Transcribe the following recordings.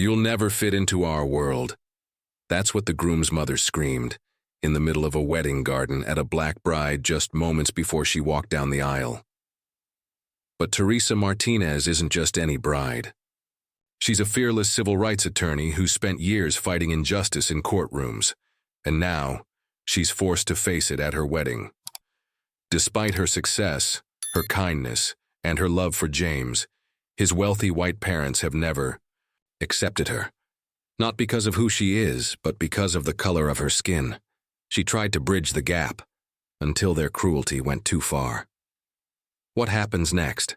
You'll never fit into our world." That's what the groom's mother screamed, in the middle of a wedding garden at a black bride just moments before she walked down the aisle. But Teresa Martinez isn't just any bride. She's a fearless civil rights attorney who spent years fighting injustice in courtrooms, and now she's forced to face it at her wedding. Despite her success, her kindness, and her love for James, his wealthy white parents have never accepted her. Not because of who she is, but because of the color of her skin. She tried to bridge the gap, until their cruelty went too far. What happens next?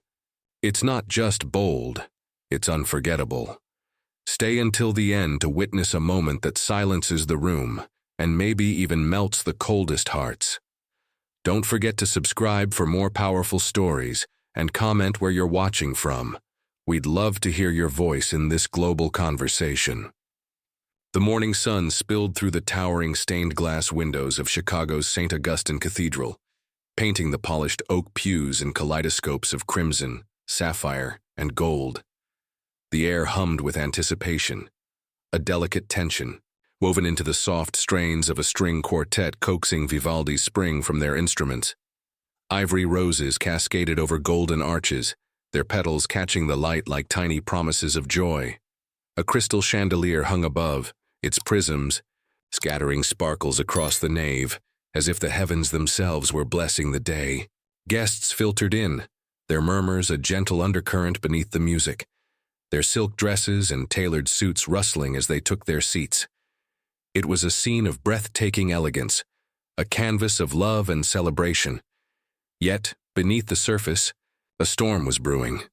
It's not just bold, it's unforgettable. Stay until the end to witness a moment that silences the room, and maybe even melts the coldest hearts. Don't forget to subscribe for more powerful stories, and comment where you're watching from. We'd love to hear your voice in this global conversation. The morning sun spilled through the towering stained glass windows of Chicago's St. Augustine Cathedral, painting the polished oak pews in kaleidoscopes of crimson, sapphire, and gold. The air hummed with anticipation, a delicate tension, woven into the soft strains of a string quartet coaxing Vivaldi's Spring from their instruments. Ivory roses cascaded over golden arches, their petals catching the light like tiny promises of joy. A crystal chandelier hung above, its prisms scattering sparkles across the nave, as if the heavens themselves were blessing the day. Guests filtered in, their murmurs a gentle undercurrent beneath the music, their silk dresses and tailored suits rustling as they took their seats. It was a scene of breathtaking elegance, a canvas of love and celebration. Yet, beneath the surface, a storm was brewing.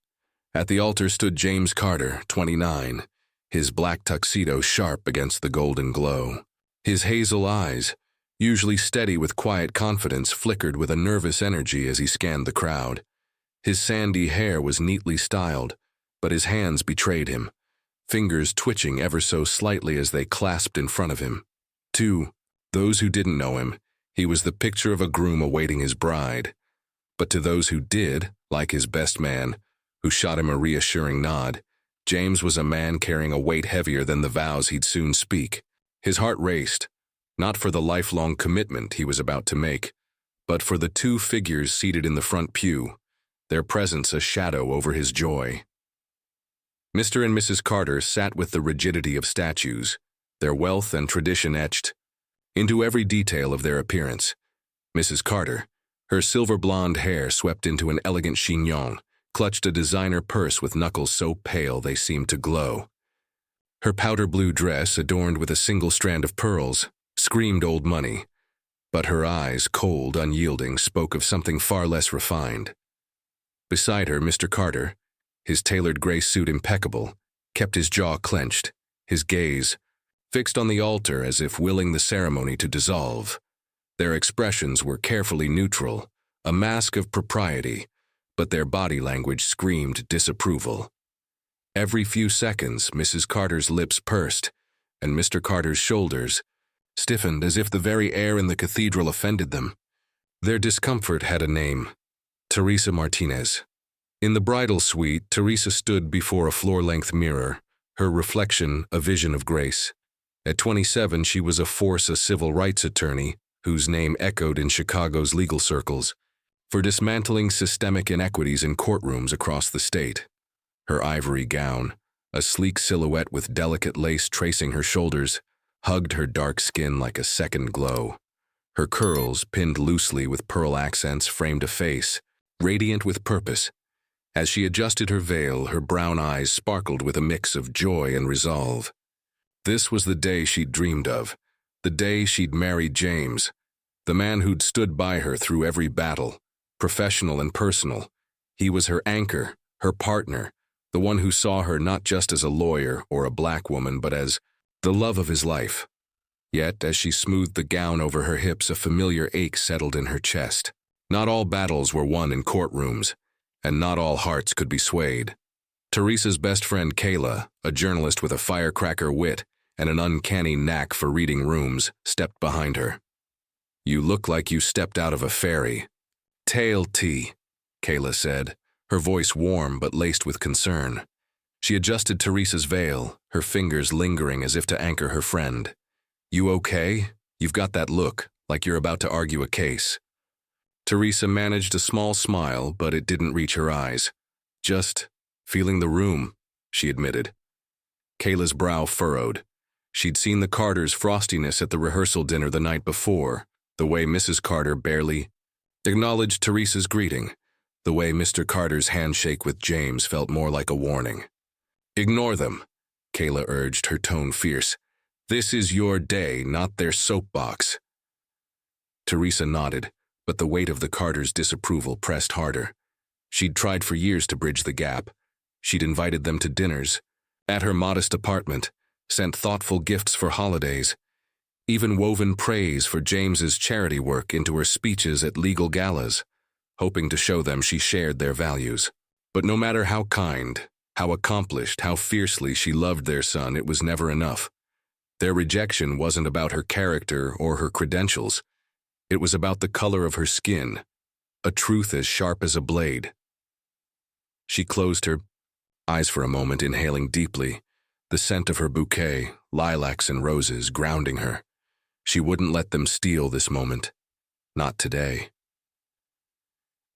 At the altar stood James Carter, 29, his black tuxedo sharp against the golden glow. His hazel eyes, usually steady with quiet confidence, flickered with a nervous energy as he scanned the crowd. His sandy hair was neatly styled, but his hands betrayed him, fingers twitching ever so slightly as they clasped in front of him. To those who didn't know him, he was the picture of a groom awaiting his bride. But to those who did, like his best man, who shot him a reassuring nod, James was a man carrying a weight heavier than the vows he'd soon speak. His heart raced, not for the lifelong commitment he was about to make, but for the two figures seated in the front pew, their presence a shadow over his joy. Mr. and Mrs. Carter sat with the rigidity of statues, their wealth and tradition etched into every detail of their appearance. Mrs. Carter, her silver blonde hair swept into an elegant chignon, clutched a designer purse with knuckles so pale they seemed to glow. Her powder blue dress, adorned with a single strand of pearls, screamed old money, but her eyes, cold, unyielding, spoke of something far less refined. Beside her, Mr. Carter, his tailored gray suit impeccable, kept his jaw clenched, his gaze fixed on the altar as if willing the ceremony to dissolve. Their expressions were carefully neutral, a mask of propriety, but their body language screamed disapproval. Every few seconds, Mrs. Carter's lips pursed, and Mr. Carter's shoulders stiffened as if the very air in the cathedral offended them. Their discomfort had a name: Teresa Martinez. In the bridal suite, Teresa stood before a floor-length mirror, her reflection a vision of grace. At 27, she was a civil rights attorney whose name echoed in Chicago's legal circles for dismantling systemic inequities in courtrooms across the state. Her ivory gown, a sleek silhouette with delicate lace tracing her shoulders, hugged her dark skin like a second glow. Her curls, pinned loosely with pearl accents, framed a face, radiant with purpose. As she adjusted her veil, her brown eyes sparkled with a mix of joy and resolve. This was the day she'd dreamed of, the day she'd married James, the man who'd stood by her through every battle, professional and personal. He was her anchor, her partner, the one who saw her not just as a lawyer or a black woman, but as the love of his life. Yet, as she smoothed the gown over her hips, a familiar ache settled in her chest. Not all battles were won in courtrooms, and not all hearts could be swayed. Teresa's best friend Gala, a journalist with a firecracker wit and an uncanny knack for reading rooms, stepped behind her. "You look like you stepped out of a fairy." "Tail tea," Gala said, her voice warm but laced with concern. She adjusted Teresa's veil, her fingers lingering as if to anchor her friend. "You okay? You've got that look, like you're about to argue a case." Teresa managed a small smile, but it didn't reach her eyes. "Just feeling the room," she admitted. Kayla's brow furrowed. She'd seen the Carters' frostiness at the rehearsal dinner the night before, the way Mrs. Carter barely acknowledged Teresa's greeting, the way Mr. Carter's handshake with James felt more like a warning. "Ignore them," Kayla urged, her tone fierce. "This is your day, not their soapbox." Teresa nodded, but the weight of the Carters' disapproval pressed harder. She'd tried for years to bridge the gap. She'd invited them to dinners, at her modest apartment, sent thoughtful gifts for holidays, even woven praise for James's charity work into her speeches at legal galas, hoping to show them she shared their values. But no matter how kind, how accomplished, how fiercely she loved their son, it was never enough. Their rejection wasn't about her character or her credentials. It was about the color of her skin, a truth as sharp as a blade. She closed her eyes for a moment, inhaling deeply, the scent of her bouquet, lilacs and roses, grounding her. She wouldn't let them steal this moment. Not today.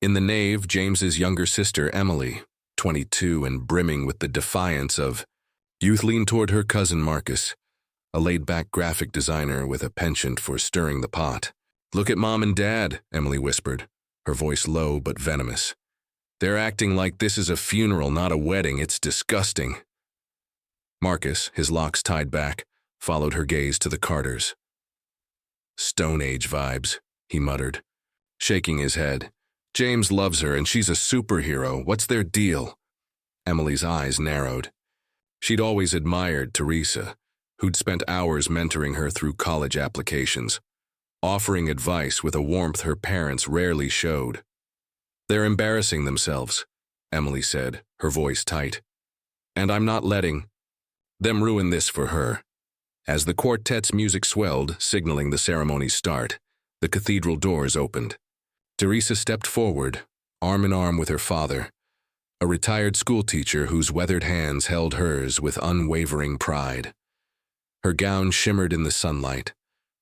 In the nave, James's younger sister, Emily, 22 and brimming with the defiance of youth, leaned toward her cousin Marcus, a laid-back graphic designer with a penchant for stirring the pot. "Look at Mom and Dad," Emily whispered, her voice low but venomous. "They're acting like this is a funeral, not a wedding. It's disgusting." Marcus, his locks tied back, followed her gaze to the Carters. "Stone Age vibes," he muttered, shaking his head. "James loves her and she's a superhero. What's their deal?" Emily's eyes narrowed. She'd always admired Teresa, who'd spent hours mentoring her through college applications, offering advice with a warmth her parents rarely showed. "They're embarrassing themselves," Emily said, her voice tight. "And I'm not letting them ruin this for her." As the quartet's music swelled, signaling the ceremony's start, the cathedral doors opened. Teresa stepped forward, arm in arm with her father, a retired schoolteacher whose weathered hands held hers with unwavering pride. Her gown shimmered in the sunlight,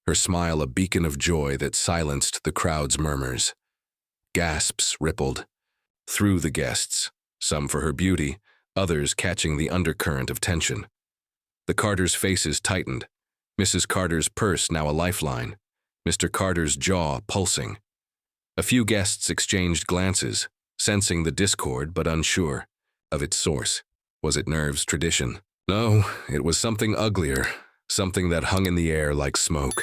her smile a beacon of joy that silenced the crowd's murmurs. Gasps rippled through the guests, some for her beauty, others catching the undercurrent of tension. The Carters' faces tightened, Mrs. Carter's purse now a lifeline, Mr. Carter's jaw pulsing. A few guests exchanged glances, sensing the discord but unsure of its source. Was it nerves, tradition? No, it was something uglier, something that hung in the air like smoke.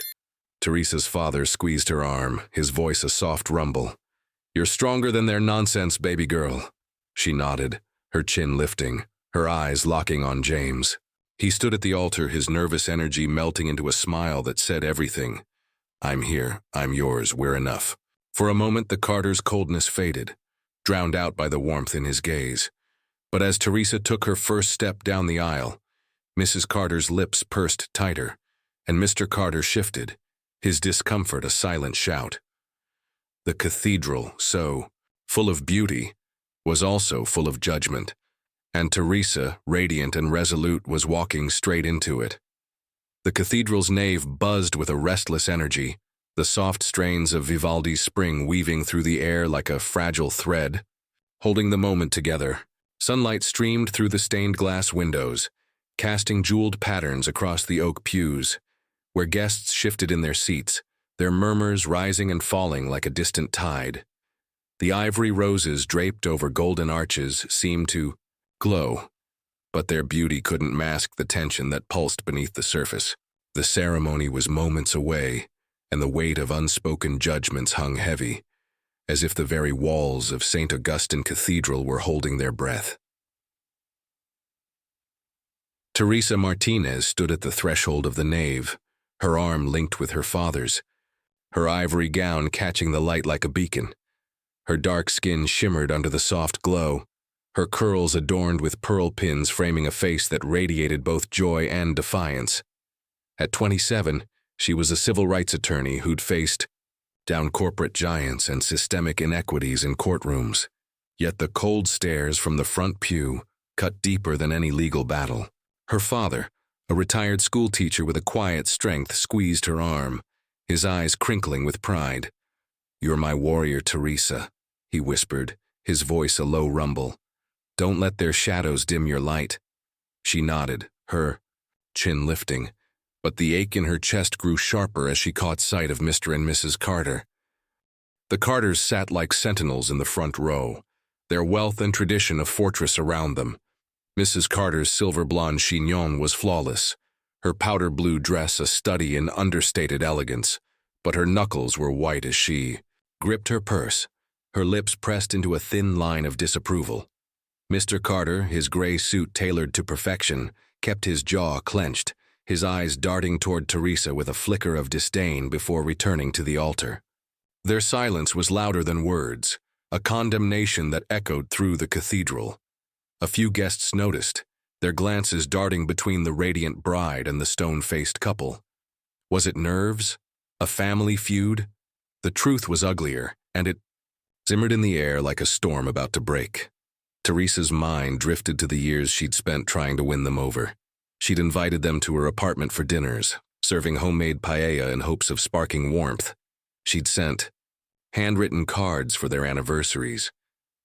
Teresa's father squeezed her arm, his voice a soft rumble. "You're stronger than their nonsense, baby girl." She nodded, her chin lifting, her eyes locking on James. He stood at the altar, his nervous energy melting into a smile that said everything. "I'm here, I'm yours, we're enough." For a moment the Carters' coldness faded, drowned out by the warmth in his gaze. But as Teresa took her first step down the aisle, Mrs. Carter's lips pursed tighter, and Mr. Carter shifted, his discomfort a silent shout. The cathedral, so full of beauty, was also full of judgment, and Teresa, radiant and resolute, was walking straight into it. The cathedral's nave buzzed with a restless energy, the soft strains of Vivaldi's Spring weaving through the air like a fragile thread. Holding the moment together, sunlight streamed through the stained glass windows, casting jeweled patterns across the oak pews, where guests shifted in their seats, their murmurs rising and falling like a distant tide. The ivory roses draped over golden arches seemed to glow, but their beauty couldn't mask the tension that pulsed beneath the surface. The ceremony was moments away, and the weight of unspoken judgments hung heavy, as if the very walls of St. Augustine Cathedral were holding their breath. Teresa Martinez stood at the threshold of the nave, her arm linked with her father's, her ivory gown catching the light like a beacon. Her dark skin shimmered under the soft glow, her curls adorned with pearl pins framing a face that radiated both joy and defiance. At 27, she was a civil rights attorney who'd faced down corporate giants and systemic inequities in courtrooms. Yet the cold stares from the front pew, cut deeper than any legal battle. Her father, a retired schoolteacher with a quiet strength, squeezed her arm, his eyes crinkling with pride. "You're my warrior, Teresa," he whispered, his voice a low rumble. "Don't let their shadows dim your light." She nodded, her chin lifting, but the ache in her chest grew sharper as she caught sight of Mr. and Mrs. Carter. The Carters sat like sentinels in the front row, their wealth and tradition a fortress around them. Mrs. Carter's silver-blonde chignon was flawless, her powder blue dress a study in understated elegance, but her knuckles were white as she gripped her purse, her lips pressed into a thin line of disapproval. Mr. Carter, his gray suit tailored to perfection, kept his jaw clenched, his eyes darting toward Teresa with a flicker of disdain before returning to the altar. Their silence was louder than words, a condemnation that echoed through the cathedral. A few guests noticed, their glances darting between the radiant bride and the stone-faced couple. Was it nerves? A family feud? The truth was uglier, and it simmered in the air like a storm about to break. Teresa's mind drifted to the years she'd spent trying to win them over. She'd invited them to her apartment for dinners, serving homemade paella in hopes of sparking warmth. She'd sent handwritten cards for their anniversaries,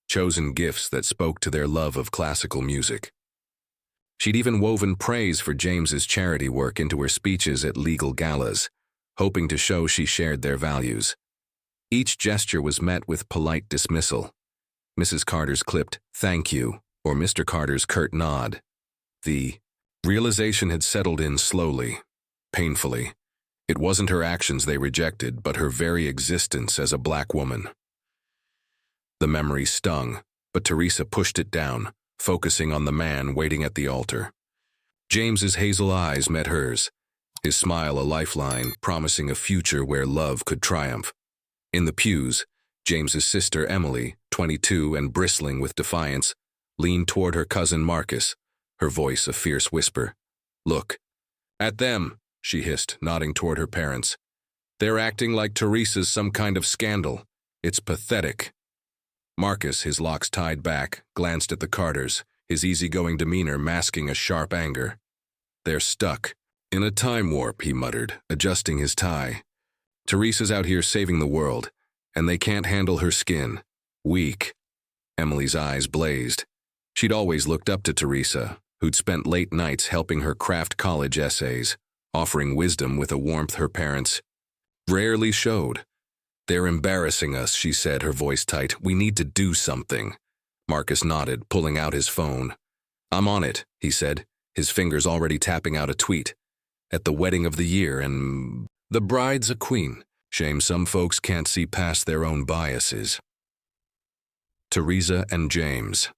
chosen gifts that spoke to their love of classical music. She'd even woven praise for James's charity work into her speeches at legal galas, hoping to show she shared their values. Each gesture was met with polite dismissal. Mrs. Carter's clipped "thank you" or Mr. Carter's curt nod. The realization had settled in slowly, painfully. It wasn't her actions they rejected, but her very existence as a black woman. The memory stung, but Teresa pushed it down, focusing on the man waiting at the altar. James's hazel eyes met hers, his smile a lifeline, promising a future where love could triumph. In the pews, James's sister Emily, 22 and bristling with defiance, leaned toward her cousin Marcus, her voice a fierce whisper. "Look at them," she hissed, nodding toward her parents. "They're acting like Teresa's some kind of scandal. It's pathetic." Marcus, his locks tied back, glanced at the Carters, his easygoing demeanor masking a sharp anger. "They're stuck in a time warp," he muttered, adjusting his tie. "Teresa's out here saving the world, and they can't handle her skin. Weak." Emily's eyes blazed. She'd always looked up to Teresa, who'd spent late nights helping her craft college essays, offering wisdom with a warmth her parents rarely showed. "They're embarrassing us," she said, her voice tight. "We need to do something." Marcus nodded, pulling out his phone. "I'm on it," he said, his fingers already tapping out a tweet. "At the wedding of the year, and the bride's a queen. Shame some folks can't see past their own biases." Teresa and James.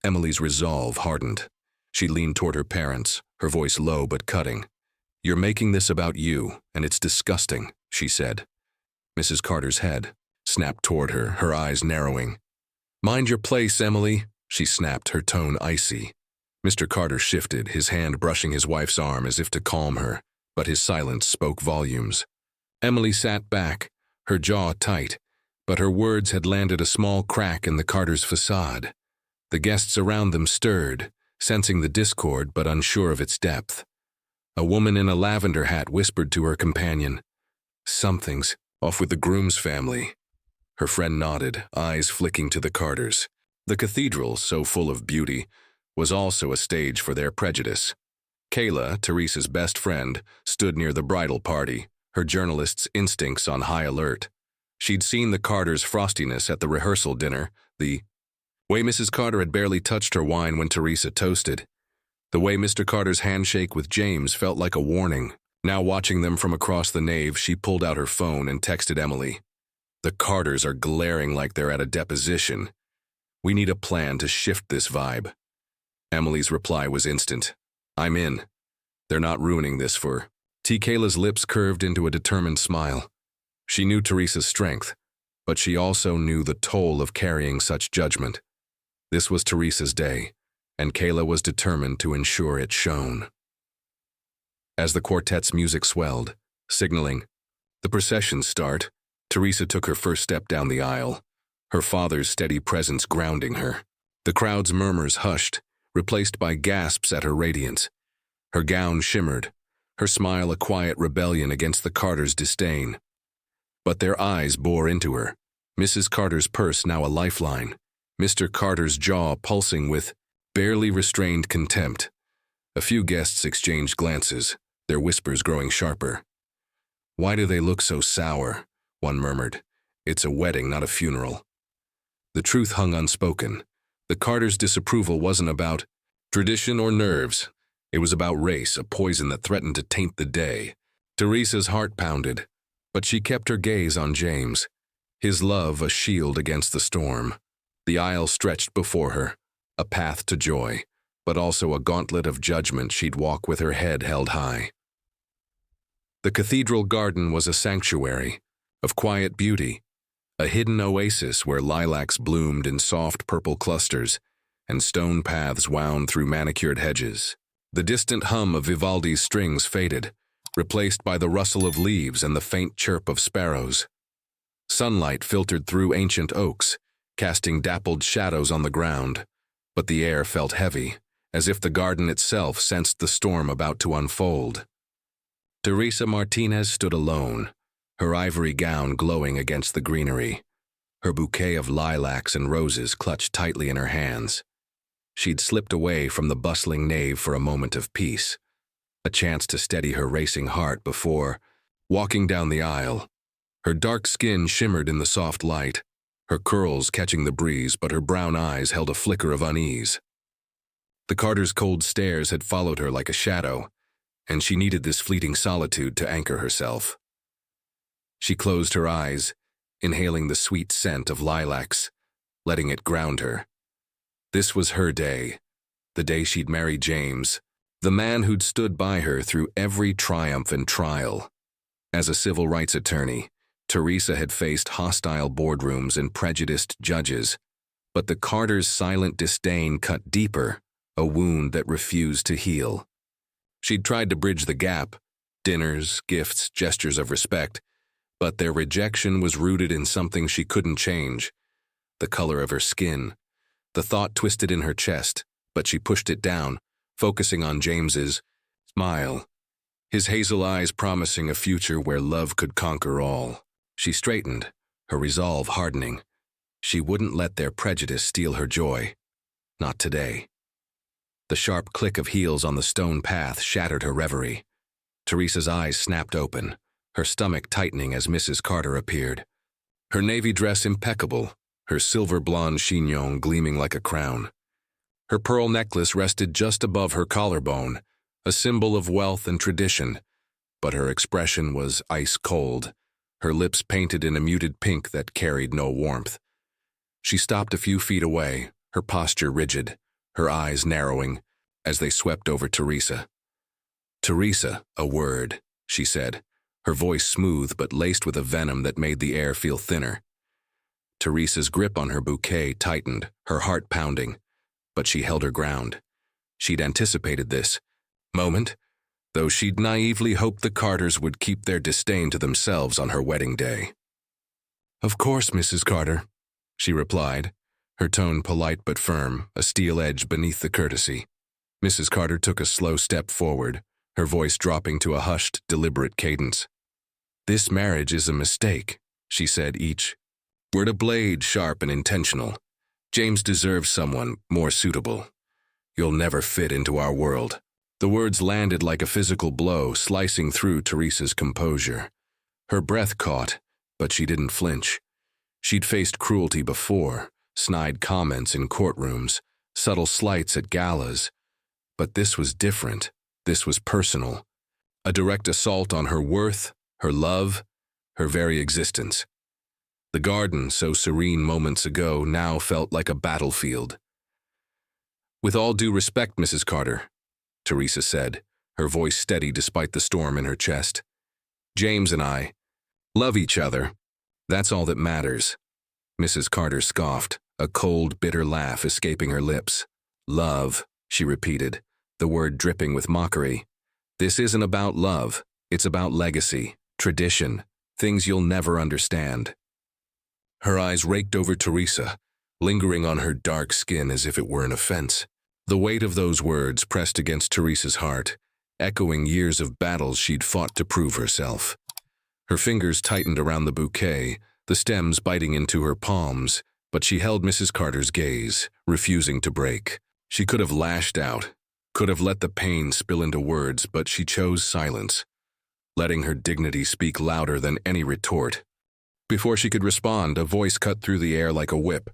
Emily's resolve hardened. She leaned toward her parents, her voice low but cutting. "You're making this about you, and it's disgusting," she said. Mrs. Carter's head snapped toward her, her eyes narrowing. "Mind your place, Emily," she snapped, her tone icy. Mr. Carter shifted, his hand brushing his wife's arm as if to calm her, but his silence spoke volumes. Emily sat back, her jaw tight, but her words had landed a small crack in the Carters' facade. The guests around them stirred, sensing the discord but unsure of its depth. A woman in a lavender hat whispered to her companion, "Something's off with the Groom's family." Her friend nodded, eyes flicking to the Carters. The cathedral, so full of beauty, was also a stage for their prejudice. Gala, Teresa's best friend, stood near the bridal party, her journalist's instincts on high alert. She'd seen the Carters' frostiness at the rehearsal dinner, the way Mrs. Carter had barely touched her wine when Teresa toasted. The way Mr. Carter's handshake with James felt like a warning. Now watching them from across the nave, she pulled out her phone and texted Emily. "The Carters are glaring like they're at a deposition. We need a plan to shift this vibe." Emily's reply was instant. "I'm in. They're not ruining this for..." Gala's lips curved into a determined smile. She knew Teresa's strength, but she also knew the toll of carrying such judgment. This was Teresa's day, and Gala was determined to ensure it shone. As the quartet's music swelled, signaling the procession's start, Teresa took her first step down the aisle, her father's steady presence grounding her. The crowd's murmurs hushed, replaced by gasps at her radiance. Her gown shimmered, her smile a quiet rebellion against the Carters' disdain. But their eyes bore into her, Mrs. Carter's purse now a lifeline, Mr. Carter's jaw pulsing with barely restrained contempt. A few guests exchanged glances, their whispers growing sharper. "Why do they look so sour?" one murmured. "It's a wedding, not a funeral." The truth hung unspoken. The Carters' disapproval wasn't about tradition or nerves. It was about race, a poison that threatened to taint the day. Teresa's heart pounded, but she kept her gaze on James, his love a shield against the storm. The aisle stretched before her, a path to joy, but also a gauntlet of judgment she'd walk with her head held high. The cathedral garden was a sanctuary of quiet beauty, a hidden oasis where lilacs bloomed in soft purple clusters and stone paths wound through manicured hedges. The distant hum of Vivaldi's strings faded, replaced by the rustle of leaves and the faint chirp of sparrows. Sunlight filtered through ancient oaks, casting dappled shadows on the ground, but the air felt heavy, as if the garden itself sensed the storm about to unfold. Teresa Martinez stood alone, her ivory gown glowing against the greenery, her bouquet of lilacs and roses clutched tightly in her hands. She'd slipped away from the bustling nave for a moment of peace, a chance to steady her racing heart before walking down the aisle. Her dark skin shimmered in the soft light, her curls catching the breeze, but her brown eyes held a flicker of unease. The Carters' cold stares had followed her like a shadow, and she needed this fleeting solitude to anchor herself. She closed her eyes, inhaling the sweet scent of lilacs, letting it ground her. This was her day, the day she'd marry James, the man who'd stood by her through every triumph and trial. As a civil rights attorney, Teresa had faced hostile boardrooms and prejudiced judges, but the Carters' silent disdain cut deeper, a wound that refused to heal. She'd tried to bridge the gap, dinners, gifts, gestures of respect, but their rejection was rooted in something she couldn't change, the color of her skin. The thought twisted in her chest, but she pushed it down, focusing on James's smile, his hazel eyes promising a future where love could conquer all. She straightened, her resolve hardening. She wouldn't let their prejudice steal her joy. Not today. The sharp click of heels on the stone path shattered her reverie. Teresa's eyes snapped open, her stomach tightening as Mrs. Carter appeared. Her navy dress impeccable, her silver blonde chignon gleaming like a crown. Her pearl necklace rested just above her collarbone, a symbol of wealth and tradition, but her expression was ice cold, her lips painted in a muted pink that carried no warmth. She stopped a few feet away, her posture rigid, her eyes narrowing, as they swept over Teresa. "Teresa, a word," she said, her voice smooth but laced with a venom that made the air feel thinner. Teresa's grip on her bouquet tightened, her heart pounding, but she held her ground. She'd anticipated this moment, though she'd naively hoped the Carters would keep their disdain to themselves on her wedding day. "Of course, Mrs. Carter," she replied, her tone polite but firm, a steel edge beneath the courtesy. Mrs. Carter took a slow step forward, her voice dropping to a hushed, deliberate cadence. "This marriage is a mistake," she said, each word a blade, sharp and intentional. "James deserves someone more suitable. You'll never fit into our world." The words landed like a physical blow, slicing through Teresa's composure. Her breath caught, but she didn't flinch. She'd faced cruelty before, snide comments in courtrooms, subtle slights at galas. But this was different. This was personal. A direct assault on her worth, her love, her very existence. The garden, so serene moments ago, now felt like a battlefield. "With all due respect, Mrs. Carter," Teresa said, her voice steady despite the storm in her chest. "James and I love each other. That's all that matters." Mrs. Carter scoffed, a cold, bitter laugh escaping her lips. "Love," she repeated, the word dripping with mockery. "This isn't about love. It's about legacy, tradition, things you'll never understand." Her eyes raked over Teresa, lingering on her dark skin as if it were an offense. The weight of those words pressed against Teresa's heart, echoing years of battles she'd fought to prove herself. Her fingers tightened around the bouquet, the stems biting into her palms, but she held Mrs. Carter's gaze, refusing to break. She could have lashed out, could have let the pain spill into words, but she chose silence, letting her dignity speak louder than any retort. Before she could respond, a voice cut through the air like a whip.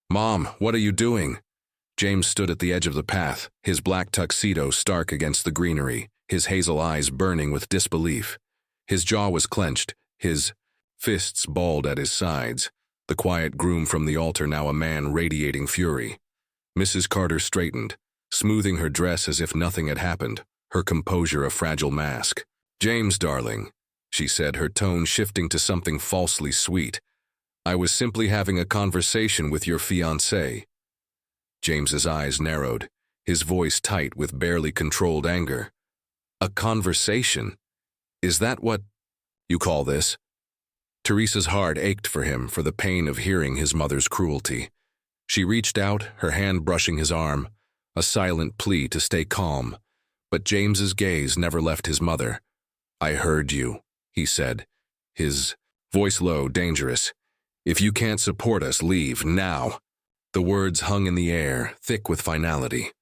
"Mom, what are you doing?" James stood at the edge of the path, his black tuxedo stark against the greenery, his hazel eyes burning with disbelief. His jaw was clenched, his fists balled at his sides, the quiet groom from the altar now a man radiating fury. Mrs. Carter straightened, smoothing her dress as if nothing had happened, her composure a fragile mask. "James, darling," she said, her tone shifting to something falsely sweet. "I was simply having a conversation with your fiancé." James's eyes narrowed, his voice tight with barely controlled anger. "A conversation? Is that what you call this?" Teresa's heart ached for him, for the pain of hearing his mother's cruelty. She reached out, her hand brushing his arm, a silent plea to stay calm, but James's gaze never left his mother. "I heard you," he said, his voice low, dangerous. "If you can't support us, leave, now." The words hung in the air, thick with finality.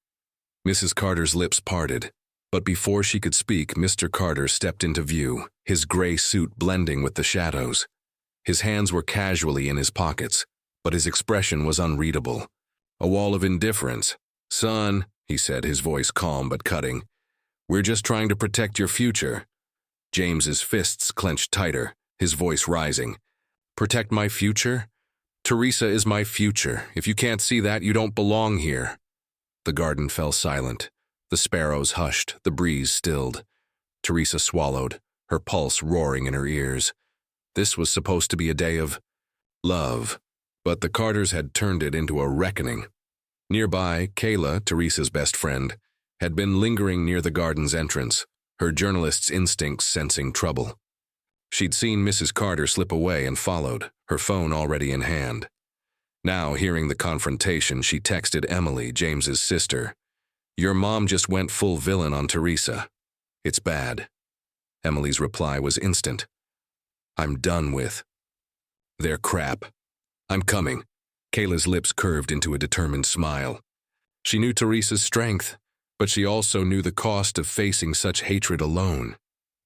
Mrs. Carter's lips parted, but before she could speak, Mr. Carter stepped into view, his gray suit blending with the shadows. His hands were casually in his pockets, but his expression was unreadable. A wall of indifference. "Son," he said, his voice calm but cutting, "we're just trying to protect your future." James's fists clenched tighter, his voice rising. "Protect my future? Teresa is my future. If you can't see that, you don't belong here." The garden fell silent. The sparrows hushed, the breeze stilled. Teresa swallowed, her pulse roaring in her ears. This was supposed to be a day of love, but the Carters had turned it into a reckoning. Nearby, Gala, Teresa's best friend, had been lingering near the garden's entrance, her journalist's instincts sensing trouble. She'd seen Mrs. Carter slip away and followed, her phone already in hand. Now, hearing the confrontation, she texted Emily, James's sister. "Your mom just went full villain on Teresa. It's bad." Emily's reply was instant. "I'm done with their crap. I'm coming." Kayla's lips curved into a determined smile. She knew Teresa's strength, but she also knew the cost of facing such hatred alone.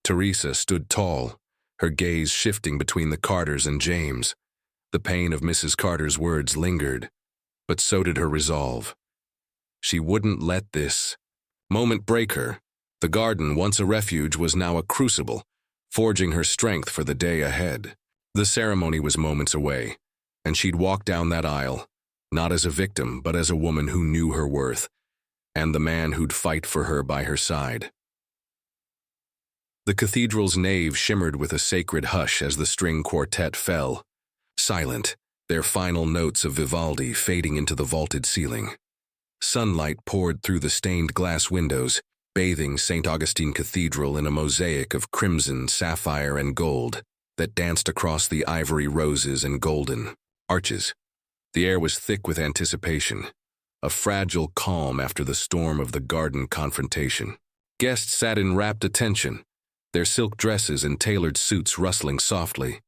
Teresa stood tall, her gaze shifting between the Carters and James. The pain of Mrs. Carter's words lingered, but so did her resolve. She wouldn't let this moment break her. The garden, once a refuge, was now a crucible, forging her strength for the day ahead. The ceremony was moments away, and she'd walk down that aisle, not as a victim, but as a woman who knew her worth, and the man who'd fight for her by her side. The cathedral's nave shimmered with a sacred hush as the string quartet fell, silent, their final notes of Vivaldi fading into the vaulted ceiling. Sunlight poured through the stained glass windows, bathing St. Augustine Cathedral in a mosaic of crimson, sapphire, and gold that danced across the ivory roses and golden arches. The air was thick with anticipation, a fragile calm after the storm of the garden confrontation. Guests sat in rapt attention, their silk dresses and tailored suits rustling softly,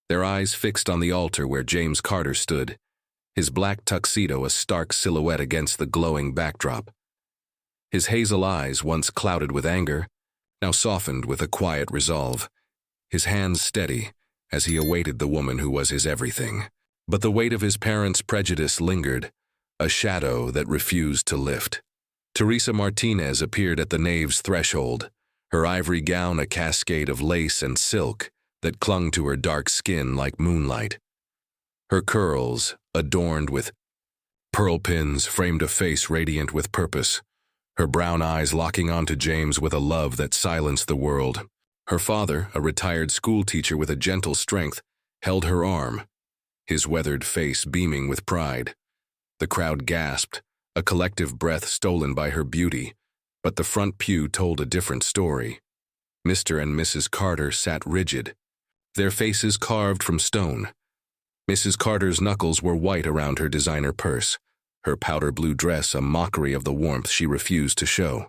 their eyes fixed on the altar where James Carter stood, his black tuxedo a stark silhouette against the glowing backdrop. His hazel eyes, once clouded with anger, now softened with a quiet resolve, his hands steady as he awaited the woman who was his everything. But the weight of his parents' prejudice lingered, a shadow that refused to lift. Teresa Martinez appeared at the nave's threshold, her ivory gown a cascade of lace and silk that clung to her dark skin like moonlight. Her curls, adorned with pearl pins, framed a face radiant with purpose, her brown eyes locking onto James with a love that silenced the world. Her father, a retired schoolteacher with a gentle strength, held her arm, his weathered face beaming with pride. The crowd gasped, a collective breath stolen by her beauty, but the front pew told a different story. Mr. and Mrs. Carter sat rigid, their faces carved from stone, Mrs. Carter's knuckles were white around her designer purse, her powder blue dress a mockery of the warmth she refused to show.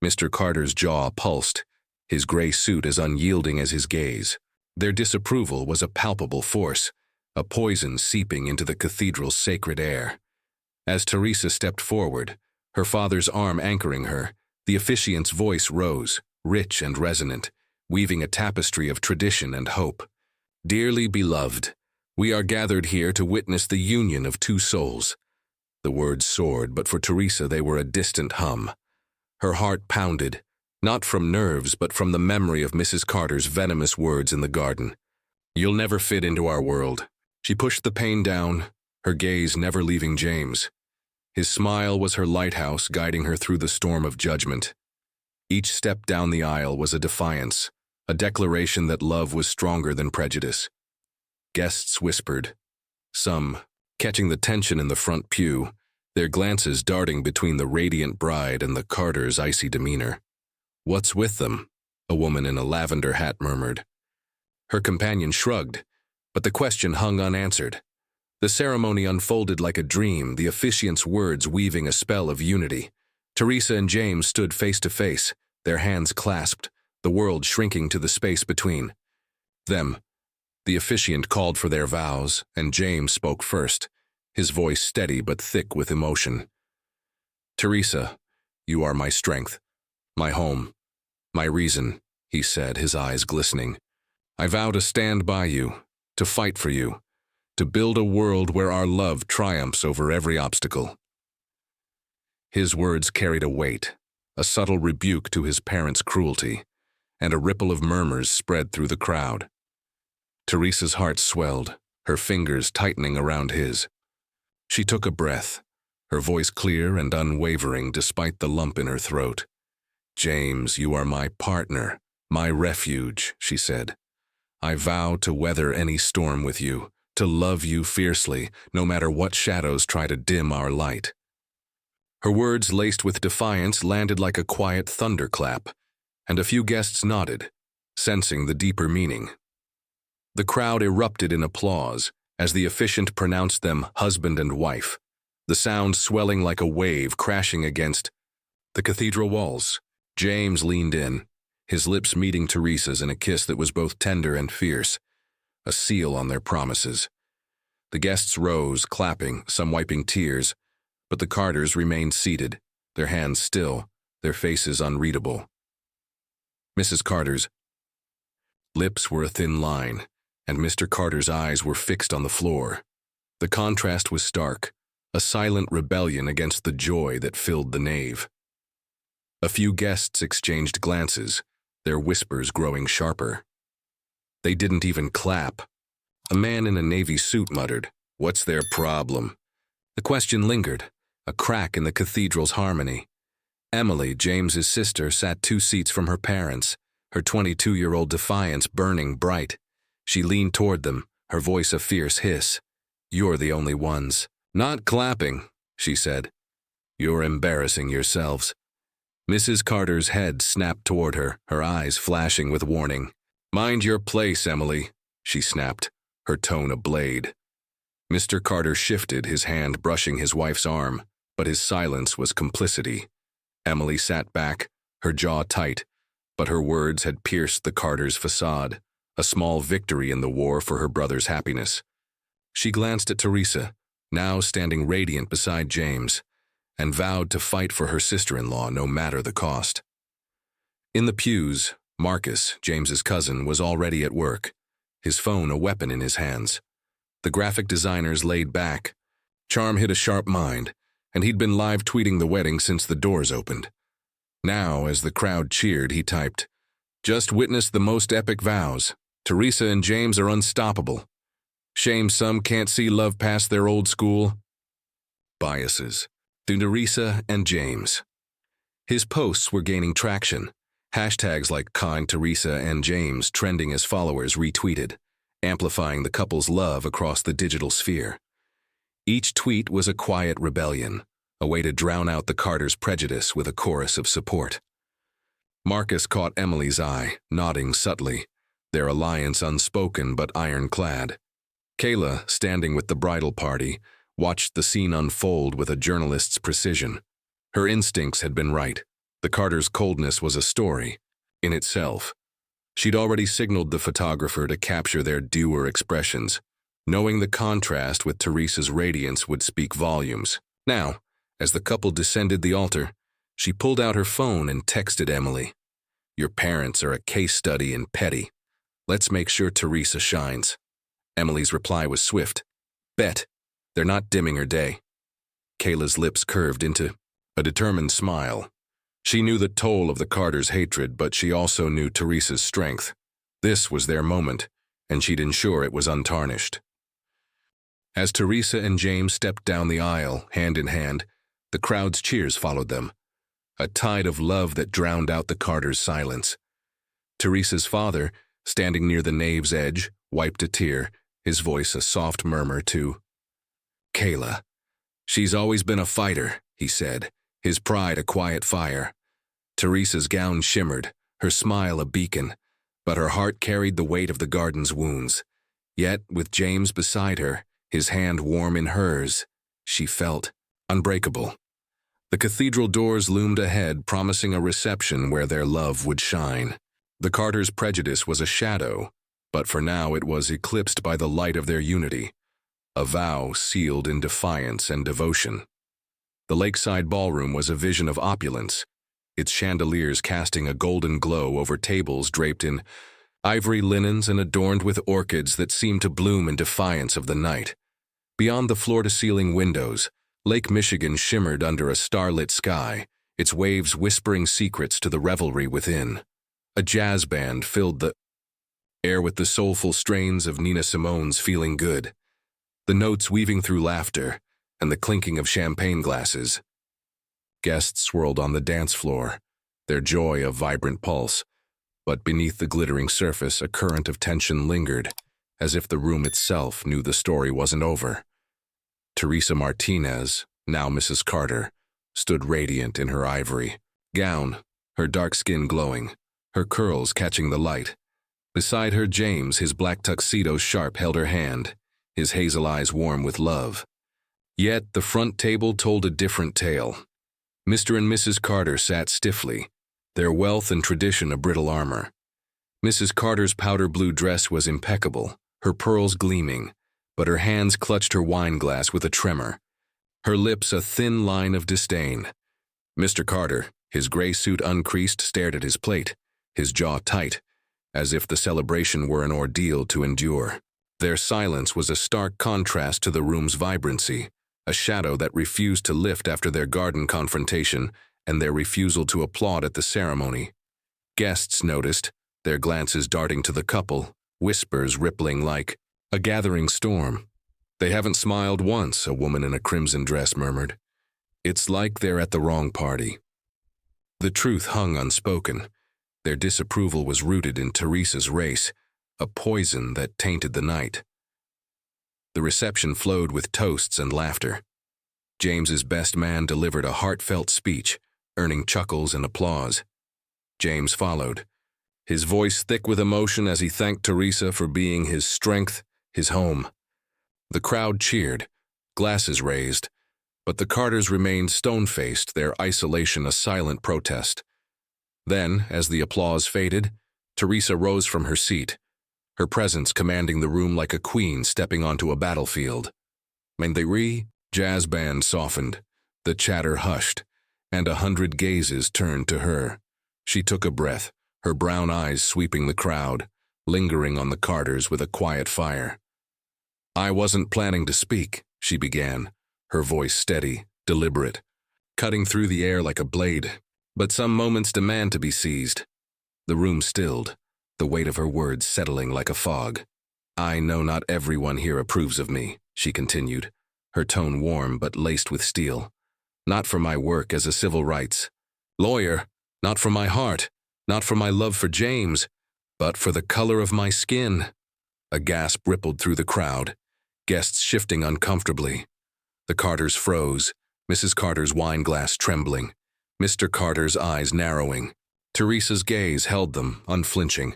Mr. Carter's jaw pulsed, his gray suit as unyielding as his gaze. Their disapproval was a palpable force, a poison seeping into the cathedral's sacred air. As Teresa stepped forward, her father's arm anchoring her, the officiant's voice rose, rich and resonant, weaving a tapestry of tradition and hope. "Dearly beloved, we are gathered here to witness the union of two souls." The words soared, but for Teresa they were a distant hum. Her heart pounded, not from nerves but from the memory of Mrs. Carter's venomous words in the garden. "You'll never fit into our world." She pushed the pain down, her gaze never leaving James. His smile was her lighthouse guiding her through the storm of judgment. Each step down the aisle was a defiance, a declaration that love was stronger than prejudice. Guests whispered, some catching the tension in the front pew, their glances darting between the radiant bride and the Carter's icy demeanor. "What's with them?" a woman in a lavender hat murmured. Her companion shrugged, but the question hung unanswered. The ceremony unfolded like a dream, the officiant's words weaving a spell of unity. Teresa and James stood face to face, their hands clasped, the world shrinking to the space between them. The officiant called for their vows, and James spoke first, his voice steady but thick with emotion. "Teresa, you are my strength, my home, my reason," he said, his eyes glistening. "I vow to stand by you, to fight for you, to build a world where our love triumphs over every obstacle." His words carried a weight, a subtle rebuke to his parents' cruelty, and a ripple of murmurs spread through the crowd. Teresa's heart swelled, her fingers tightening around his. She took a breath, her voice clear and unwavering despite the lump in her throat. "James, you are my partner, my refuge," she said. "I vow to weather any storm with you, to love you fiercely, no matter what shadows try to dim our light." Her words, laced with defiance, landed like a quiet thunderclap, and a few guests nodded, sensing the deeper meaning. The crowd erupted in applause as the officiant pronounced them husband and wife, the sound swelling like a wave crashing against the cathedral walls. James leaned in, his lips meeting Teresa's in a kiss that was both tender and fierce, a seal on their promises. The guests rose, clapping, some wiping tears, but the Carters remained seated, their hands still, their faces unreadable. Mrs. Carter's lips were a thin line, and Mr. Carter's eyes were fixed on the floor. The contrast was stark, a silent rebellion against the joy that filled the nave. A few guests exchanged glances, their whispers growing sharper. They didn't even clap. A man in a navy suit muttered, "What's their problem?" The question lingered, a crack in the cathedral's harmony. Emily, James's sister, sat 2 seats from her parents, her 22-year-old defiance burning bright. She leaned toward them, her voice a fierce hiss. "You're the only ones." "Not clapping," she said. "You're embarrassing yourselves." Mrs. Carter's head snapped toward her, her eyes flashing with warning. "Mind your place, Emily," she snapped, her tone a blade. Mr. Carter shifted, his hand brushing his wife's arm, but his silence was complicity. Emily sat back, her jaw tight, but her words had pierced the Carters' facade, a small victory in the war for her brother's happiness. She glanced at Teresa, now standing radiant beside James, and vowed to fight for her sister-in-law no matter the cost. In the pews, Marcus, James's cousin, was already at work, his phone a weapon in his hands. The graphic designers laid back. Charm hit a sharp mind, and he'd been live tweeting the wedding since the doors opened. Now, as the crowd cheered, he typed, "Just witnessed the most epic vows. Teresa and James are unstoppable. Shame some can't see love past their old school biases." To Teresa and James. His posts were gaining traction, hashtags like Kind Teresa and James trending as followers retweeted, amplifying the couple's love across the digital sphere. Each tweet was a quiet rebellion, a way to drown out the Carters' prejudice with a chorus of support. Marcus caught Emily's eye, nodding subtly, their alliance unspoken but ironclad. Kayla, standing with the bridal party, watched the scene unfold with a journalist's precision. Her instincts had been right. The Carters' coldness was a story in itself. She'd already signaled the photographer to capture their dour expressions, knowing the contrast with Teresa's radiance would speak volumes. Now, as the couple descended the altar, she pulled out her phone and texted Emily. "Your parents are a case study in petty. Let's make sure Teresa shines." Emily's reply was swift. "Bet. They're not dimming her day." Kayla's lips curved into a determined smile. She knew the toll of the Carters' hatred, but she also knew Teresa's strength. This was their moment, and she'd ensure it was untarnished. As Teresa and James stepped down the aisle, hand in hand, the crowd's cheers followed them, a tide of love that drowned out the Carters' silence. Teresa's father, standing near the nave's edge, wiped a tear, his voice a soft murmur to Kayla. "She's always been a fighter," he said, his pride a quiet fire. Teresa's gown shimmered, her smile a beacon, but her heart carried the weight of the garden's wounds. Yet, with James beside her, his hand warm in hers, she felt unbreakable. The cathedral doors loomed ahead, promising a reception where their love would shine. The Carters' prejudice was a shadow, but for now it was eclipsed by the light of their unity, a vow sealed in defiance and devotion. The lakeside ballroom was a vision of opulence, its chandeliers casting a golden glow over tables draped in ivory linens and adorned with orchids that seemed to bloom in defiance of the night. Beyond the floor-to-ceiling windows, Lake Michigan shimmered under a starlit sky, its waves whispering secrets to the revelry within. A jazz band filled the air with the soulful strains of Nina Simone's Feeling Good, the notes weaving through laughter and the clinking of champagne glasses. Guests swirled on the dance floor, their joy a vibrant pulse, but beneath the glittering surface a current of tension lingered, as if the room itself knew the story wasn't over. Teresa Martinez, now Mrs. Carter, stood radiant in her ivory gown, her dark skin glowing, her curls catching the light. Beside her, James, his black tuxedo sharp, held her hand, his hazel eyes warm with love. Yet the front table told a different tale. Mr. and Mrs. Carter sat stiffly, their wealth and tradition a brittle armor. Mrs. Carter's powder blue dress was impeccable, her pearls gleaming, but her hands clutched her wine glass with a tremor, her lips a thin line of disdain. Mr. Carter, his gray suit uncreased, stared at his plate, his jaw tight, as if the celebration were an ordeal to endure. Their silence was a stark contrast to the room's vibrancy, a shadow that refused to lift after their garden confrontation and their refusal to applaud at the ceremony. Guests noticed, their glances darting to the couple, whispers rippling like a gathering storm. "They haven't smiled once," a woman in a crimson dress murmured. "It's like they're at the wrong party." The truth hung unspoken. Their disapproval was rooted in Teresa's race, a poison that tainted the night. The reception flowed with toasts and laughter. James's best man delivered a heartfelt speech, earning chuckles and applause. James followed, his voice thick with emotion as he thanked Teresa for being his strength, his home. The crowd cheered, glasses raised, but the Carters remained stone-faced, their isolation a silent protest. Then, as the applause faded, Teresa rose from her seat, her presence commanding the room like a queen stepping onto a battlefield. Menderi, jazz band softened, the chatter hushed, and 100 gazes turned to her. She took a breath, her brown eyes sweeping the crowd, lingering on the Carters with a quiet fire. "I wasn't planning to speak," she began, her voice steady, deliberate, cutting through the air like a blade, "but some moments demand to be seized." The room stilled, the weight of her words settling like a fog. "I know not everyone here approves of me," she continued, her tone warm but laced with steel. "Not for my work as a civil rights lawyer, not for my heart, not for my love for James, but for the color of my skin." A gasp rippled through the crowd, guests shifting uncomfortably. The Carters froze, Mrs. Carter's wine glass trembling, Mr. Carter's eyes narrowing. Teresa's gaze held them, unflinching.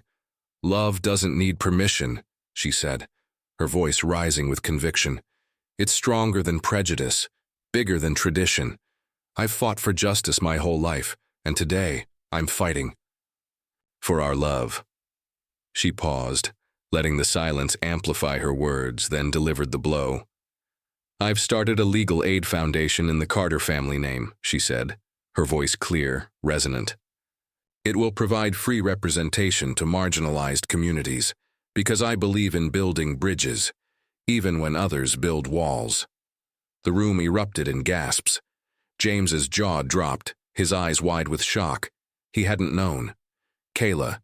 "Love doesn't need permission," she said. her voice rising with conviction. "It's stronger than prejudice, bigger than tradition. I've fought for justice my whole life, and today I'm fighting for our love." She paused, letting the silence amplify her words, then delivered the blow. "I've started a legal aid foundation in the Carter family name," she said, her voice clear, resonant. "It will provide free representation to marginalized communities, because I believe in building bridges, even when others build walls." The room erupted in gasps. James's jaw dropped, his eyes wide with shock. He hadn't known. Kayla,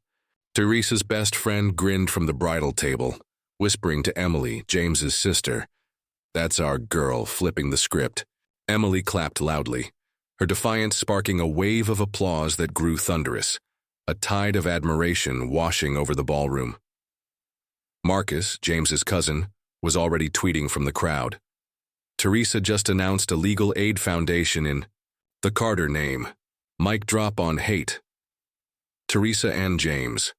Teresa's best friend, grinned from the bridal table, whispering to Emily, James's sister, "That's our girl," flipping the script. Emily clapped loudly, her defiance sparking a wave of applause that grew thunderous, a tide of admiration washing over the ballroom. Marcus, James's cousin, was already tweeting from the crowd. "Teresa just announced a legal aid foundation in the Carter name. Mic drop on hate. Teresa and James."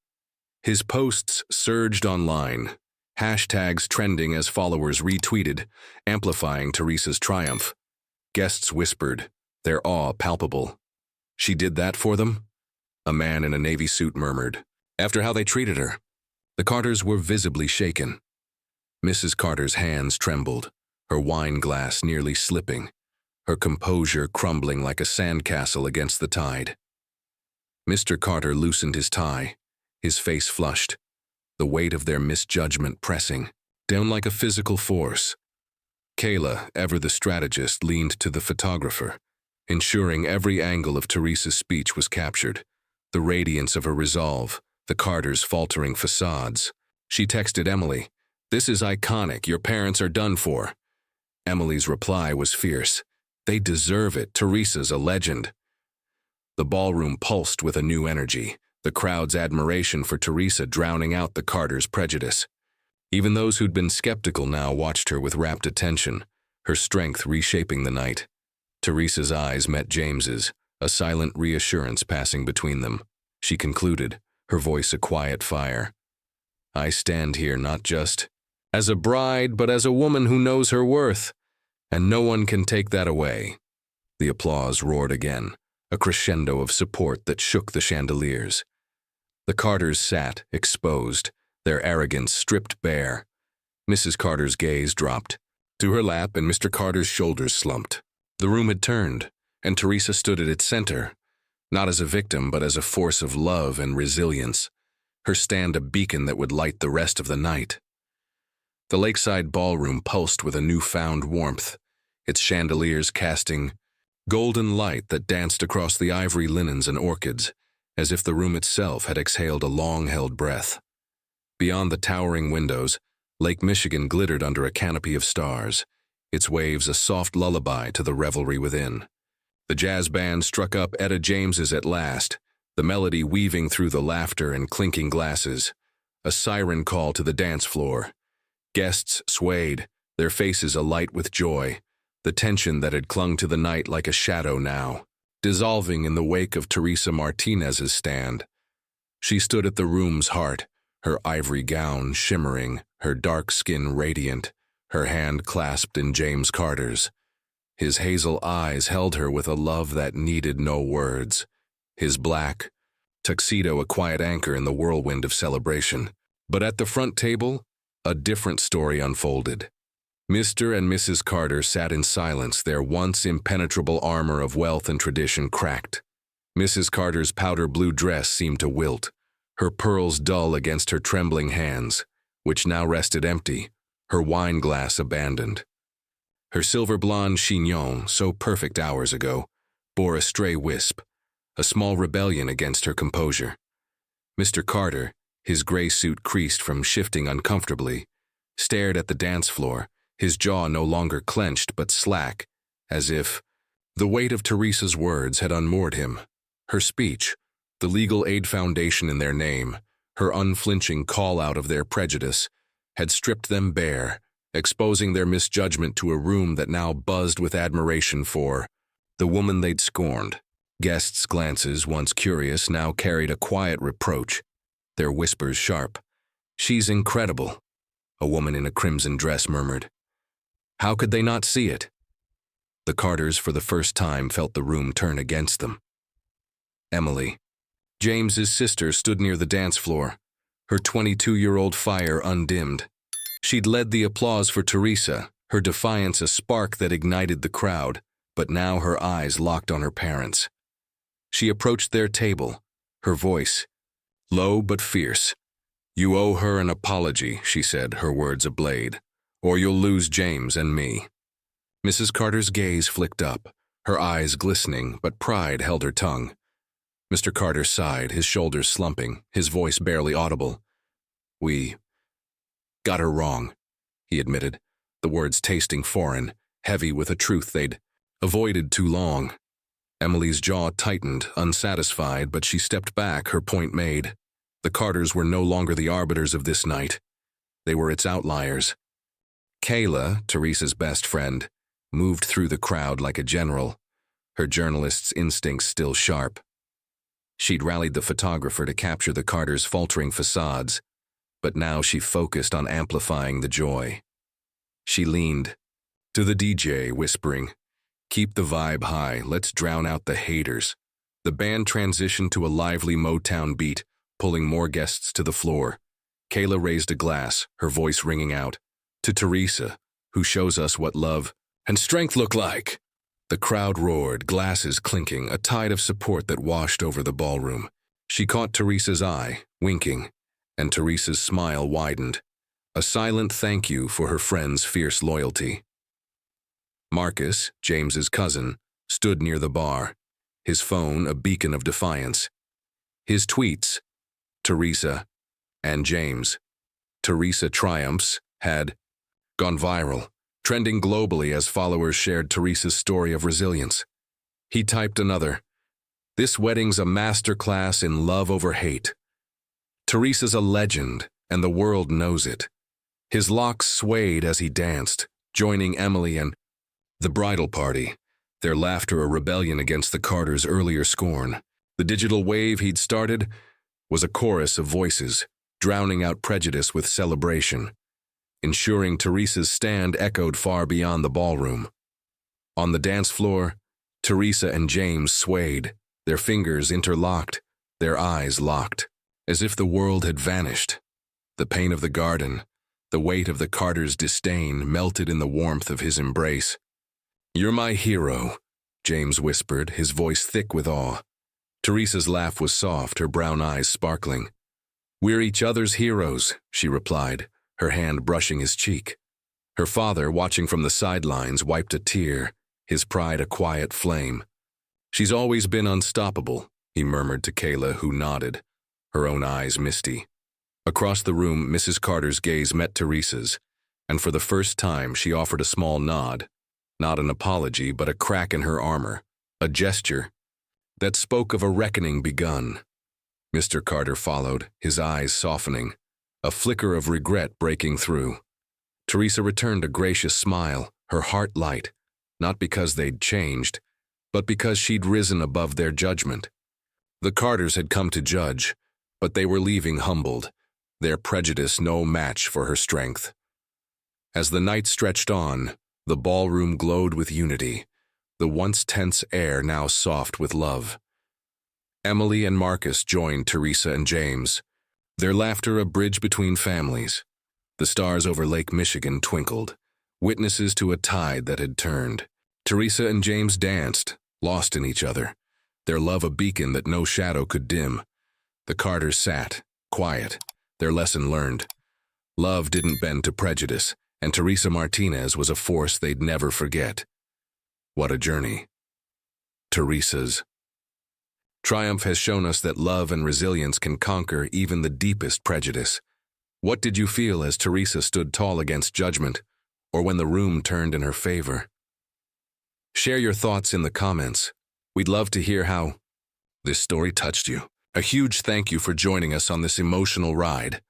His posts surged online, hashtags trending as followers retweeted, amplifying Teresa's triumph. Guests whispered, their awe palpable. "She did that for them?" A man in a navy suit murmured, "After how they treated her." The Carters were visibly shaken. Mrs. Carter's hands trembled, her wine glass nearly slipping, her composure crumbling like a sandcastle against the tide. Mr. Carter loosened his tie, his face flushed, the weight of their misjudgment pressing down like a physical force. Kayla, ever the strategist, leaned to the photographer, ensuring every angle of Teresa's speech was captured, the radiance of her resolve, the Carters' faltering facades. She texted Emily, "This is iconic, your parents are done for." Emily's reply was fierce, "They deserve it, Teresa's a legend." The ballroom pulsed with a new energy, the crowd's admiration for Teresa drowning out the Carters' prejudice. Even those who'd been skeptical now watched her with rapt attention, her strength reshaping the night. Teresa's eyes met James's, a silent reassurance passing between them. She concluded, her voice a quiet fire. "I stand here not just as a bride, but as a woman who knows her worth, and no one can take that away." The applause roared again, a crescendo of support that shook the chandeliers. The Carters sat, exposed, their arrogance stripped bare. Mrs. Carter's gaze dropped to her lap and Mr. Carter's shoulders slumped. The room had turned, and Teresa stood at its center, not as a victim but as a force of love and resilience, her stand a beacon that would light the rest of the night. The lakeside ballroom pulsed with a newfound warmth, its chandeliers casting golden light that danced across the ivory linens and orchids, as if the room itself had exhaled a long-held breath. Beyond the towering windows, Lake Michigan glittered under a canopy of stars, its waves a soft lullaby to the revelry within. The jazz band struck up Etta James's at last, the melody weaving through the laughter and clinking glasses, a siren call to the dance floor. Guests swayed, their faces alight with joy, the tension that had clung to the night like a shadow now, dissolving in the wake of Teresa Martinez's stand. She stood at the room's heart, her ivory gown shimmering, her dark skin radiant, her hand clasped in James Carter's. His hazel eyes held her with a love that needed no words, his black tuxedo a quiet anchor in the whirlwind of celebration. But at the front table, a different story unfolded. Mr. and Mrs. Carter sat in silence, their once impenetrable armor of wealth and tradition cracked. Mrs. Carter's powder blue dress seemed to wilt, her pearls dull against her trembling hands, which now rested empty, her wine glass abandoned. Her silver blonde chignon, so perfect hours ago, bore a stray wisp, a small rebellion against her composure. Mr. Carter, his gray suit creased from shifting uncomfortably, stared at the dance floor, his jaw no longer clenched but slack, as if the weight of Teresa's words had unmoored him. Her speech, the legal aid foundation in their name, her unflinching call-out of their prejudice, had stripped them bare, exposing their misjudgment to a room that now buzzed with admiration for the woman they'd scorned. Guests' glances, once curious, now carried a quiet reproach, their whispers sharp. "She's incredible." a woman in a crimson dress murmured. How could they not see it? The Carters for the first time felt the room turn against them. Emily, James's sister, stood near the dance floor, her 22-year-old fire undimmed. She'd led the applause for Teresa, her defiance a spark that ignited the crowd, but now her eyes locked on her parents. She approached their table, her voice low but fierce. You owe her an apology, she said, her words a blade, or you'll lose James and me. Mrs. Carter's gaze flicked up, her eyes glistening, but pride held her tongue. Mr. Carter sighed, his shoulders slumping, his voice barely audible. We got her wrong, he admitted, the words tasting foreign, heavy with a truth they'd avoided too long. Emily's jaw tightened, unsatisfied, but she stepped back, her point made. The Carters were no longer the arbiters of this night. They were its outliers. Gala, Teresa's best friend, moved through the crowd like a general, her journalist's instincts still sharp. She'd rallied the photographer to capture the Carters' faltering facades, but now she focused on amplifying the joy. She leaned to the DJ, whispering, Keep the vibe high, let's drown out the haters. The band transitioned to a lively Motown beat, pulling more guests to the floor. Gala raised a glass, her voice ringing out, to Teresa, who shows us what love and strength look like. The crowd roared, glasses clinking, a tide of support that washed over the ballroom. She caught Teresa's eye, winking, and Teresa's smile widened, a silent thank you for her friend's fierce loyalty. Marcus, James's cousin, stood near the bar, his phone a beacon of defiance. His tweets, Teresa and James, Teresa triumphs, had gone viral, trending globally as followers shared Teresa's story of resilience. He typed another, This wedding's a masterclass in love over hate. Teresa's a legend, and the world knows it. His locks swayed as he danced, joining Emily and the bridal party, their laughter a rebellion against the Carters' earlier scorn. The digital wave he'd started was a chorus of voices, drowning out prejudice with celebration, ensuring Teresa's stand echoed far beyond the ballroom. On the dance floor, Teresa and James swayed, their fingers interlocked, their eyes locked, as if the world had vanished. The pain of the garden, the weight of the Carters' disdain melted in the warmth of his embrace. You're my hero, James whispered, his voice thick with awe. Teresa's laugh was soft, her brown eyes sparkling. We're each other's heroes, she replied, her hand brushing his cheek. Her father, watching from the sidelines, wiped a tear, his pride a quiet flame. She's always been unstoppable, he murmured to Gala, who nodded, her own eyes misty. Across the room, Mrs. Carter's gaze met Teresa's, and for the first time she offered a small nod, not an apology, but a crack in her armor, a gesture that spoke of a reckoning begun. Mr. Carter followed, his eyes softening, a flicker of regret breaking through. Teresa returned a gracious smile, her heart light, not because they'd changed, but because she'd risen above their judgment. The Carters had come to judge, but they were leaving humbled, their prejudice no match for her strength. As the night stretched on, the ballroom glowed with unity, the once tense air now soft with love. Emily and Marcus joined Teresa and James, their laughter a bridge between families. The stars over Lake Michigan twinkled, witnesses to a tide that had turned. Teresa and James danced, lost in each other, their love a beacon that no shadow could dim. The Carters sat, quiet, their lesson learned. Love didn't bend to prejudice, and Teresa Martinez was a force they'd never forget. What a journey. Teresa's triumph has shown us that love and resilience can conquer even the deepest prejudice. What did you feel as Teresa stood tall against judgment, or when the room turned in her favor? Share your thoughts in the comments. We'd love to hear how this story touched you. A huge thank you for joining us on this emotional ride,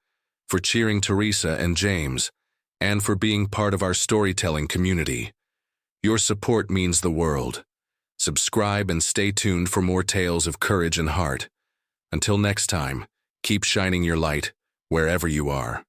for cheering Teresa and James, and for being part of our storytelling community. Your support means the world. Subscribe and stay tuned for more tales of courage and heart. Until next time, keep shining your light wherever you are.